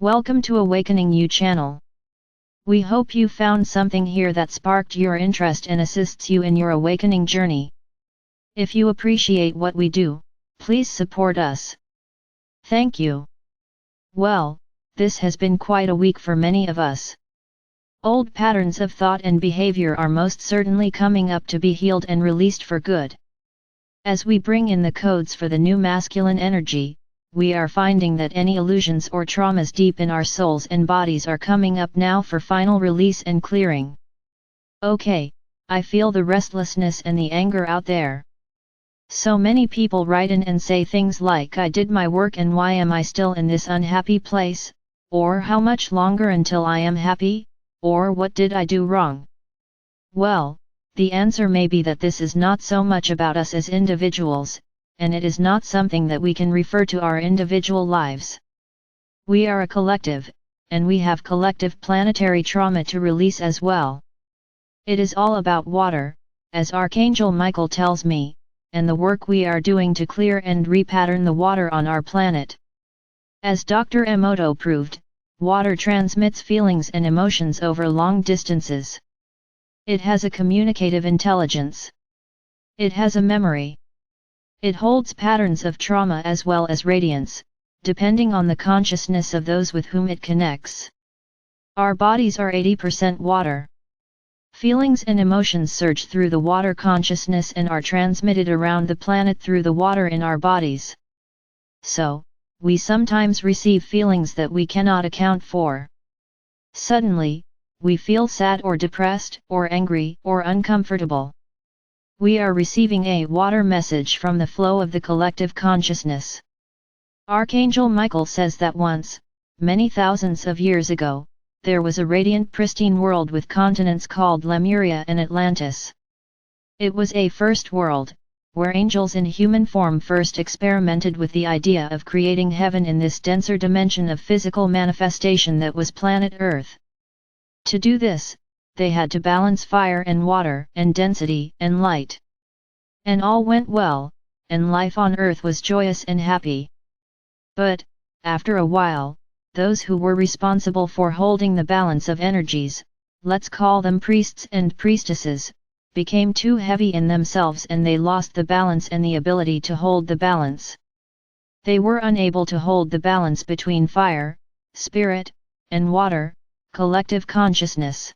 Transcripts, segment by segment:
Welcome to AwakeningYOU channel. We hope you found something here that sparked your interest and assists you in your awakening journey. If you appreciate what we do, please support us. Thank you. Well, this has been quite a week for many of us. Old patterns of thought and behavior are most certainly coming up to be healed and released for good. As we bring in the codes for the new masculine energy, we are finding that any illusions or traumas deep in our souls and bodies are coming up now for final release and clearing. Okay, I feel the restlessness and the anger out there. So many people write in and say things like, I did my work and why am I still in this unhappy place, or how much longer until I am happy, or what did I do wrong? Well, the answer may be that this is not so much about us as individuals, and it is not something that we can refer to our individual lives. We are a collective, and we have collective planetary trauma to release as well. It is all about water, as Archangel Michael tells me, and the work we are doing to clear and repattern the water on our planet. As Dr. Emoto proved, water transmits feelings and emotions over long distances. It has a communicative intelligence. It has a memory. It holds patterns of trauma as well as radiance, depending on the consciousness of those with whom it connects. Our bodies are 80% water. Feelings and emotions surge through the water consciousness and are transmitted around the planet through the water in our bodies. So, we sometimes receive feelings that we cannot account for. Suddenly, we feel sad or depressed, or angry, or uncomfortable. We are receiving a water message from the flow of the collective consciousness. Archangel Michael says that once, many thousands of years ago, there was a radiant pristine world with continents called Lemuria and Atlantis. It was a first world, where angels in human form first experimented with the idea of creating heaven in this denser dimension of physical manifestation that was planet Earth. To do this, they had to balance fire and water and density and light. And all went well, and life on Earth was joyous and happy. But, after a while, those who were responsible for holding the balance of energies, let's call them priests and priestesses, became too heavy in themselves and they lost the balance and the ability to hold the balance. They were unable to hold the balance between fire, spirit, and water, collective consciousness.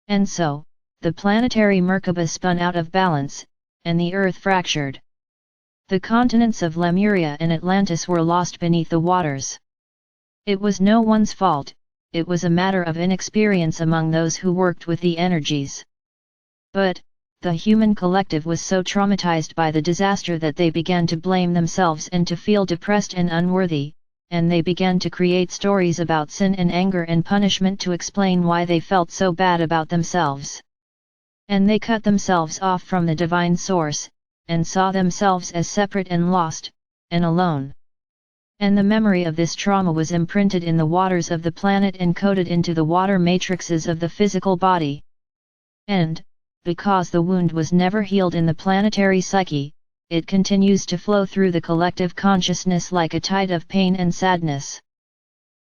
And so, the planetary Merkaba spun out of balance, and the Earth fractured. The continents of Lemuria and Atlantis were lost beneath the waters. It was no one's fault, it was a matter of inexperience among those who worked with the energies. But, the human collective was so traumatized by the disaster that they began to blame themselves and to feel depressed and unworthy, and they began to create stories about sin and anger and punishment to explain why they felt so bad about themselves. And they cut themselves off from the divine source, and saw themselves as separate and lost, and alone. And the memory of this trauma was imprinted in the waters of the planet and coded into the water matrices of the physical body. And, because the wound was never healed in the planetary psyche, it continues to flow through the collective consciousness like a tide of pain and sadness.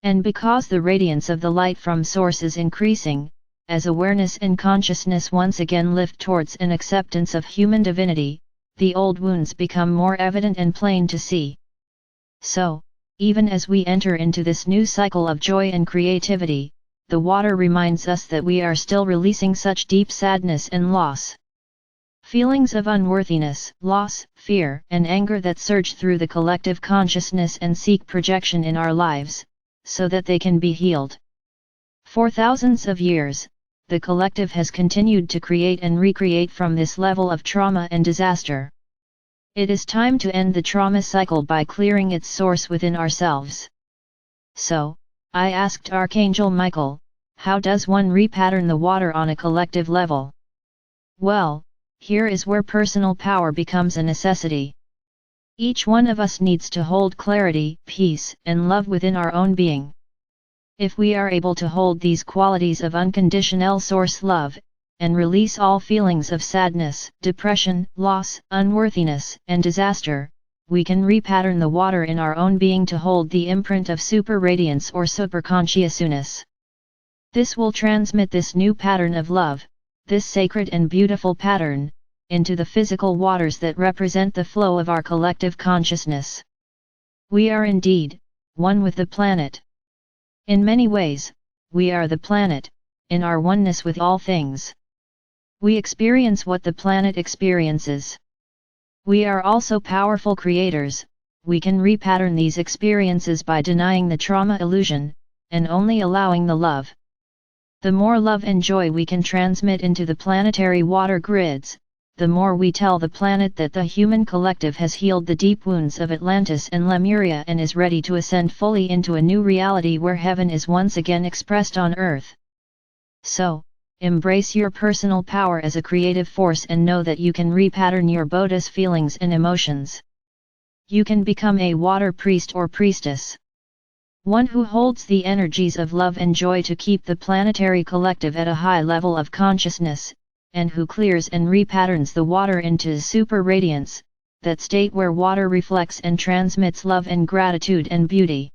And because the radiance of the light from source is increasing, as awareness and consciousness once again lift towards an acceptance of human divinity, the old wounds become more evident and plain to see. So, even as we enter into this new cycle of joy and creativity, the water reminds us that we are still releasing such deep sadness and loss. Feelings of unworthiness, loss, fear, and anger that surge through the collective consciousness and seek projection in our lives, so that they can be healed. For thousands of years, the collective has continued to create and recreate from this level of trauma and disaster. It is time to end the trauma cycle by clearing its source within ourselves. So, I asked Archangel Michael, how does one repattern the water on a collective level? Well, here is where personal power becomes a necessity. Each one of us needs to hold clarity, peace, and love within our own being. If we are able to hold these qualities of unconditional source love, and release all feelings of sadness, depression, loss, unworthiness, and disaster, we can repattern the water in our own being to hold the imprint of super radiance or super consciousness. This will transmit this new pattern of love, this sacred and beautiful pattern, into the physical waters that represent the flow of our collective consciousness. We are indeed one with the planet. In many ways, we are the planet, in our oneness with all things. We experience what the planet experiences. We are also powerful creators. We can repattern these experiences by denying the trauma illusion, and only allowing the love. The more love and joy we can transmit into the planetary water grids, the more we tell the planet that the human collective has healed the deep wounds of Atlantis and Lemuria and is ready to ascend fully into a new reality where heaven is once again expressed on earth. So, embrace your personal power as a creative force and know that you can repattern your Buddha's feelings and emotions. You can become a water priest or priestess. One who holds the energies of love and joy to keep the planetary collective at a high level of consciousness, and who clears and repatterns the water into super radiance, that state where water reflects and transmits love and gratitude and beauty.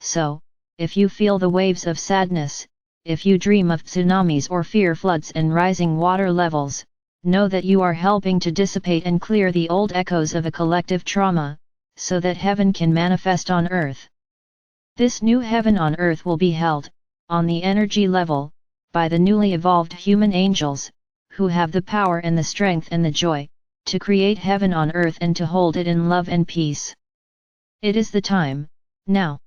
So, if you feel the waves of sadness, if you dream of tsunamis or fear floods and rising water levels, know that you are helping to dissipate and clear the old echoes of a collective trauma, so that heaven can manifest on earth. This new heaven on earth will be held, on the energy level, by the newly evolved human angels, who have the power and the strength and the joy, to create heaven on earth and to hold it in love and peace. It is the time, now.